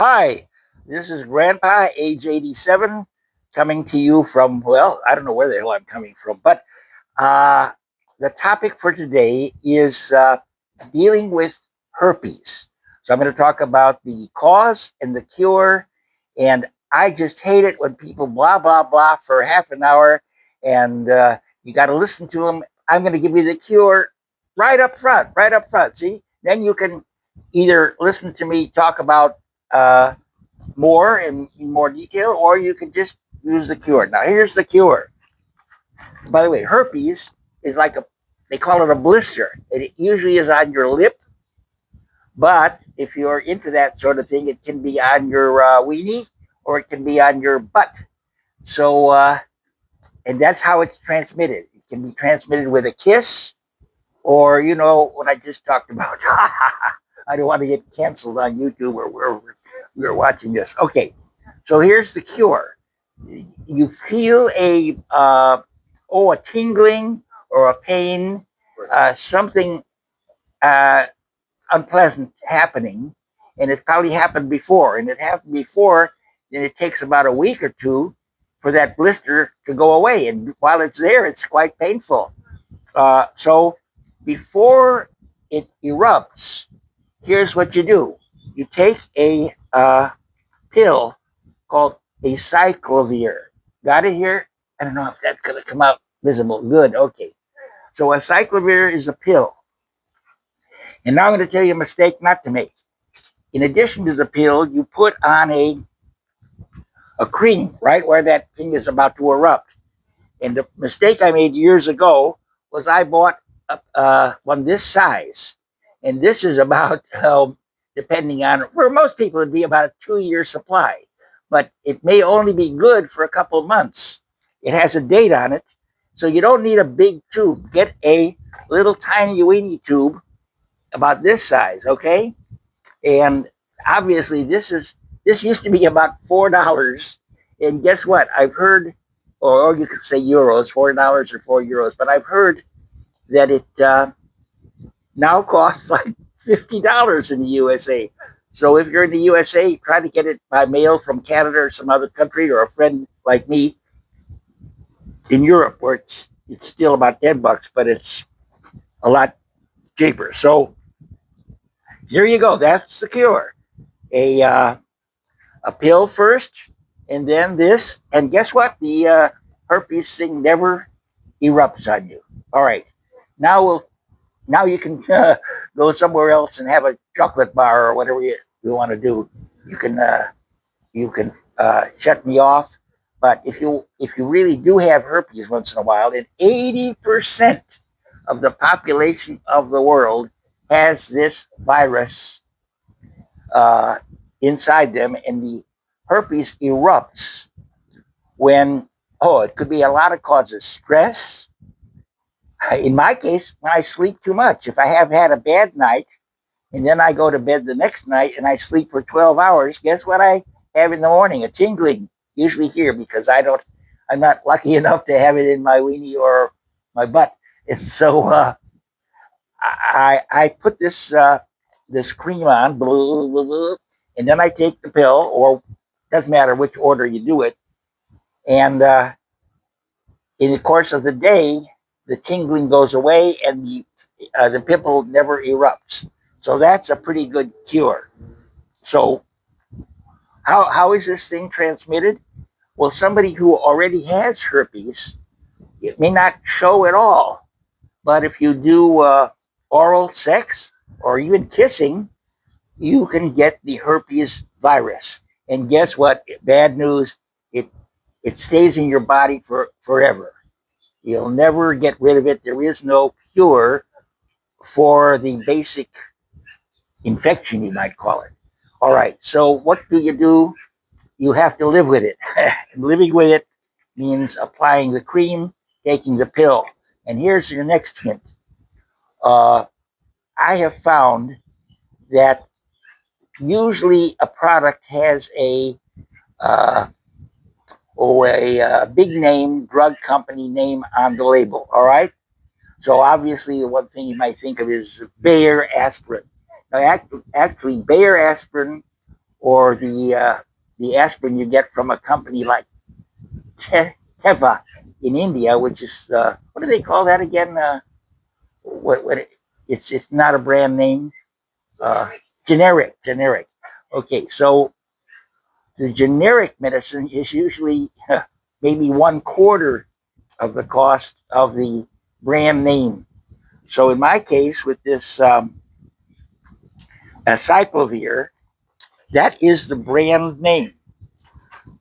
Hi, this is Grandpa age 87 coming to you from, well, I don't know where the hell I'm coming from, but uh, the topic for today is dealing with herpes. So I'm going to talk about the cause and the cure. And I just hate it when people blah, blah, blah for half an hour and you got to listen to them. I'm going to give you the cure right up front, right up front. See, then you can either listen to me talk about uh, more in more detail, or you can just use the cure. Now, here's the cure. By the way, herpes is like they call it a blister. It usually is on your lip, but if you're into that sort of thing, it can be on your weenie or it can be on your butt. So, and that's how it's transmitted. It can be transmitted with a kiss, or what I just talked about. I don't want to get canceled on YouTube or wherever we're watching this. Okay, so here's the cure. You feel a tingling or a pain, something uh, unpleasant happening, and it's probably happened before. And it happened before, then it takes about a week or two for that blister to go away. And while it's there, it's quite painful. So before it erupts, here's what you do: you take a pill called a cyclovir. Got it here? I don't know if that's going to come out visible. Good. Okay. So a cyclovir is a pill. And now I'm going to tell you a mistake not to make. In addition to the pill, you put on a cream right where that thing is about to erupt. And the mistake I made years ago was I bought one this size. And this is about, depending on, for most people, it'd be about a 2 year supply. But it may only be good for a couple of months. It has a date on it. So you don't need a big tube. Get a little tiny weenie tube about this size, okay? And obviously, this used to be about $4. And guess what? I've heard, or you could say euros, $4 or €4, but I've heard that it now costs like $50 in the USA. So if you're in the USA, try to get it by mail from Canada or some other country, or a friend like me in Europe, where it's still about $10, but it's a lot cheaper. So here you go. That's the cure. A pill first, and then this. And guess what? The herpes thing never erupts on you. All right. Now now you can go somewhere else and have a chocolate bar or whatever you want to do. You can shut me off. But if you really do have herpes once in a while, and 80% of the population of the world has this virus uh, inside them, and the herpes erupts when, it could be a lot of causes: stress. In my case, when I sleep too much. If I have had a bad night and then I go to bed the next night and I sleep for 12 hours, guess what I have in the morning? A tingling, usually here, because I'm not lucky enough to have it in my weenie or my butt. And so I put this cream on, blah, blah, blah, and then I take the pill, or doesn't matter which order you do it. And in the course of the day, the tingling goes away, and the pimple never erupts. So that's a pretty good cure. So how is this thing transmitted? Well, somebody who already has herpes, it may not show at all, but if you do oral sex or even kissing, you can get the herpes virus. And guess what? Bad news, it it stays in your body for forever. You'll never get rid of it. There is no cure for the basic infection, you might call it. All right, so what do? You have to live with it. Living with it means applying the cream, taking the pill. And here's your next hint. Uh, I have found that usually a product has uh, a big name, drug company name on the label. All right. So obviously, the one thing you might think of is Bayer aspirin. Now, actually, Bayer aspirin or the aspirin you get from a company like Teva in India, which is what do they call that again? What it's not a brand name. Uh, generic. Okay, so the generic medicine is usually maybe 1/4 of the cost of the brand name. So in my case, with this acyclovir, that is the brand name,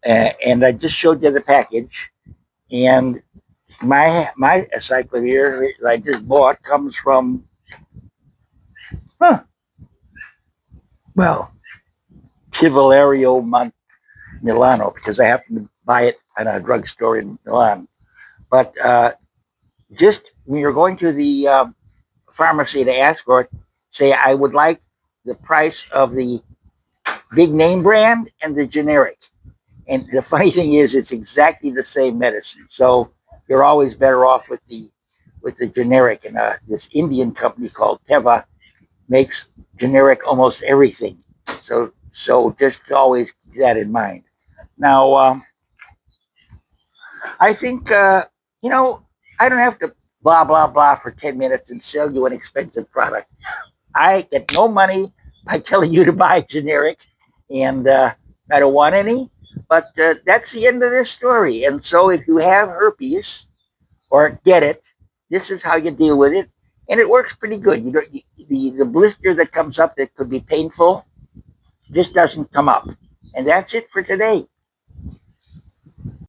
and I just showed you the package. And my acyclovir that I just bought comes from, huh, well, Civilario Milano, because I happen to buy it at a drugstore in Milan. But just when you're going to the pharmacy to ask for it, say, I would like the price of the big name brand and the generic. And the funny thing is, it's exactly the same medicine. So you're always better off with the generic. And this Indian company called Teva makes generic almost everything. So just always keep that in mind. Now, I think you know I don't have to blah blah blah for 10 minutes and sell you an expensive product. I get no money by telling you to buy generic, and I don't want any. But that's the end of this story. And so, if you have herpes or get it, this is how you deal with it, and it works pretty good. You don't, the blister that comes up that could be painful just doesn't come up. And that's it for today.